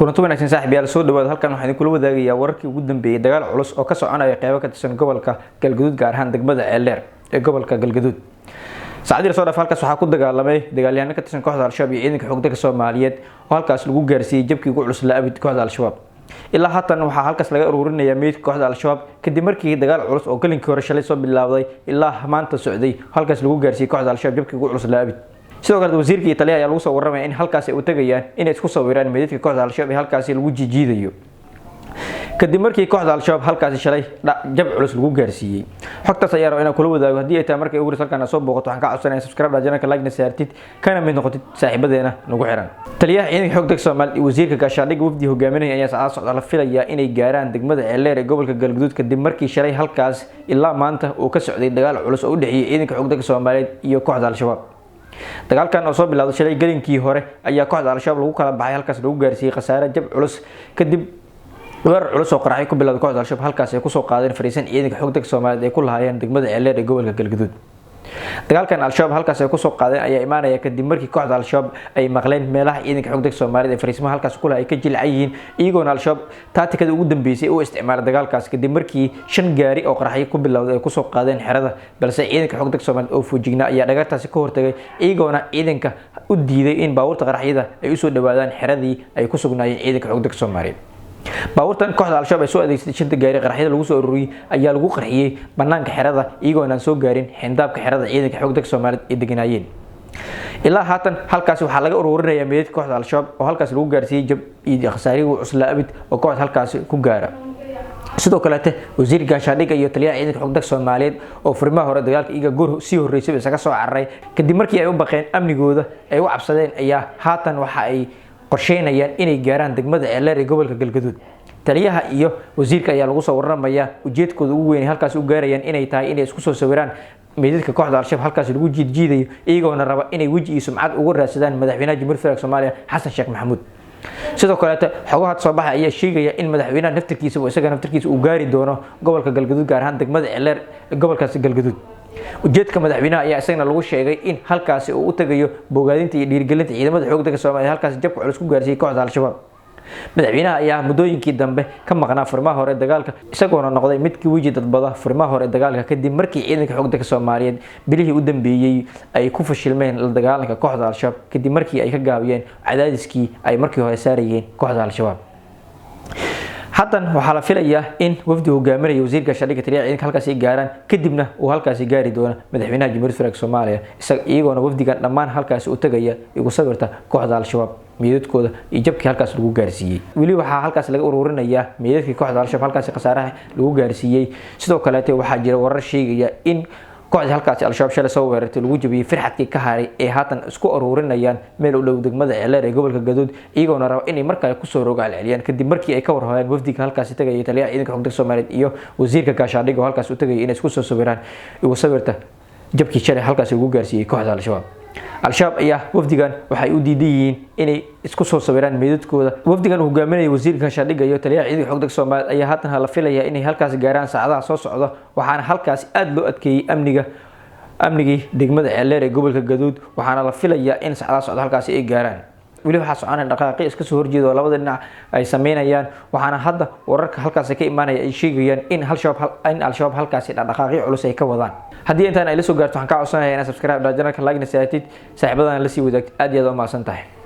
kulanti wanaagsan saaxiibayaal soo dhawaad halkan waxaan kula wadaagayaa wararkii ugu dambeeyay dagaal culus oo ka soconaya qaybo ka tirsan gobolka Galgaduud gaar ahaan degmada Ceeldheer ee gobolka Galgaduud. Saacadii soo dhaaf halkaas waxaa ku dagaalamay dagaalyahanno ka tirsan kooxda Al-Shabaab iyo ciidanka xoogga Soomaaliyeed oo halkaas lagu gaarsiiyay jabkii ugu culus la abid kooxda Al-Shabaab. ilaa haatan waxaa halkaas laga ururinayaa meydka kooxda Al-Shabaab kadib markii dagaal culus oo galinkii hore shalay soo bilaawday ilaa maanta socday halkaas lagu gaarsiiyay kooxda Al-Shabaab jabkii ugu culus la abid. sidoo kale wasiirka Italiya ayaa lagu soo waramay in halkaas ay u tagayaan inay isku sawiraan meydadka kooxda Al-Shabaab ee halkaas lagu jiijiidayo kadib markii kooxda Al-Shabaab halkaas shalay jab culus lagu gaarsiiyay. xogtaas ayaa rabaa inaan kula wadaago haddii ay tahay markay ugu halkaan soo booqato waxaan ka codsanayaa subscribe channelka like na saartid kana mid noqotid saaxiibadeena nagu xiran. taliyaha ciidanka xoogga Soomaaliya iyo wasiirka gaashaandhigga wafdi hogaaminaya ayaa saacad socda la filayaa inay gaaraan degmada Ceeldheer ee gobolka Galgaduud kadib markii shalay halkaas ilaa maanta uu ka socday dagaal culus oo u dhaxeeyay ciidanka xoogga Soomaaliyeed iyo kooxda Al-Shabaab. dagaalkan oo soo bilowday shalay galinkii hore ayaa kooxda Al-Shabaab lagu kala baxay halkaas lagu gaarsiiyay khasaare jab culus kadib weerar culus oo qaraxay ku bilowday kooxda Al-Shabaab halkaas ay ku soo qaadeen fariisan ciidanka xoogga Soomaaliyeed ay ku lahaayeen degmada Ceeldheer ee gobolka Galgaduud. dagaalkan Al-Shabaab halkaas ay ku soo qaadeen ayaa imaanaya kadib markii kooxda Al-Shabaab ay maqleen meelaha ciidanka xoogga Soomaaliyeed ee fariismaha halkaas ku lahaay ka jilcayiin iyagoo Al-Shabaab taatikada ugu dambeysay oo isticmaalay dagaalkaas kadib markii 5 gaari oo qaraxay ku bilowday ay ku soo qaadeen xerada balse ciidanka xoogga Soomaaliyeed oo fuujignaa ayaa dhagartaasi ka hortagay iyagoona ciidanka u diiday in baabuurta qaraxyada ay u soo dhawaadaan xeradii ay ku sugnaayeen ciidanka xoogga Soomaaliyeed. baabuurtan kooxda Al-Shabaab ay soo adeegsatay 5 gaari qaraxyada lagu soo ururiyay ayaa lagu qarxiyay banaanka xerada iyagoona aan soo gaarin xindaabka xerada ciidanka xoogga Soomaaliyeed ee deganaayeen. ilaa haatan halkaas waxaa laga ururinayaa meydadka kooxda Al-Shabaab oo halkaas lagu gaarsiiyay jab iyo khasaare culus la abid oo kooxda halkaas ku gaara. sidoo kale wasiirka gaashaandhigga iyo taliyaha ciidanka xoogga Soomaaliyeed oo furimaha hore dagaalka iyaga goor sii horeysay isaga soo cararay kadib markii ay u baqeen amnigooda ay u cabsadeen ayaa haatan waxa ay qorsheynayaan inay gaaraan degmada Ceeldheer ee gobolka Galgaduud. taliyaha iyo wasiirka ayaa lagu soo waramayaa ujeedkooda ugu weyn halkaas u gaarayaan inay tahay inay isku soo sawiraan meydadka kooxda Al-Shabaab halkaas lagu jiijiidayo iyagoona raba inay waji iyo sumcad ugu raadsadaan madaxweynaha Jamhuuriyadda Soomaaliya Xasan Sheekh Maxamuud. sidoo kale xogaha soo baxay ayaa sheegaya in madaxweynaha naftirkiisa uu gaari doono gobolka Galgaduud gaar ahaan degmada Ceeldheer ee gobolkaas Galgaduud. ujeedka madaxweynaha ayaa isagana lagu sheegay in halkaas uu u tagayo bogaadinta iyo dhiirigelinta ciidamada xoogga Soomaaliya halkaas jabka culus ku gaarsiiyay kooxda Al-Shabaab. madaxweynaha ayaa muddooyinkii dambe ka maqnaa furimaha hore dagaalka isagoona noqday midkii weji dadbada furimaha hore dagaalka kadib markii ciidanka xoogga Soomaaliyeed bilihii u dambeeyay ay ku fashilmeen la dagaalanka kooxda Al-Shabaab kadib markii ay ka gaabiyeen cadaadiskii ay markii hore saarayeen kooxda Al-Shabaab. haatan waxaa la filayaa in wafdi hogaaminaya wasiirka gaashaandhigga taliyaha ciidanka halkaas ay gaaraan kadibna uu halkaas gaari doono madaxweynaha Jamhuuriyadda Soomaaliya iyagoona wafdigan dhammaan halkaas u tagaya igu sawirta kooxda Al-Shabaab meydadkooda iyo jabkii halkaas lagu gaarsiiyay. weli waxaa halkaas laga ururinayaa meydadkii kooxda Al-Shabaab halkaas khasaaraha lagu gaarsiiyay. sidoo kale waxaa jira warar sheegaya in kooxda halkaas Al-Shabaab shalay soo weerartay lagu jabiyay firxadkii ka haray ee haatan isku ururinayaan meel u dhow degmada Ceeldheer ee gobolka Galgaduud iyagoona raba inay markaa ku soo rogaal celiyaan kadib markii ay ka warhayeen wafdiga halkaas tagay taliyaha ciidanka xoogga Soomaaliyeed iyo wasiirka gaashaandhigga halkaas u tagay inay isku soo sawiraan igu sawirta jabkii shalay halkaas lagu gaarsiiyay kooxda Al-Shabaab. Al-Shabaab ayaa wafdigan waxay u diidayeen inay isku soo sawiraan meydadkooda. wafdigan hogaaminaya wasiirka gaashaandhigga iyo taliyaha ciidanka xoogga Soomaaliyeed ayaa haatan la filayaa inay halkaas gaaraan saacadaha soo socda waxaana halkaas aad loo adkeeyay amnigii degmada Ceeldheer ee gobolka Galgaduud waxaana la filayaa in saacadaha socda halkaas ay gaaraan. weli waxaa soconaya dhaqaaqyo iska soo horjeeda oo labada dhinac ay sameynayaan waxaana hadda wararka halkaas ka imaanaya ay sheegayaan in Al-Shabaab halkaas dhaqaaqyo culus ay ka wadaan. haddii intaan ay la soo gaarto waxaan ka codsanayaa inaad subscribe channelka like na saartid saaxiibadana la sii wadaagtid aad iyo aad u mahadsantahay.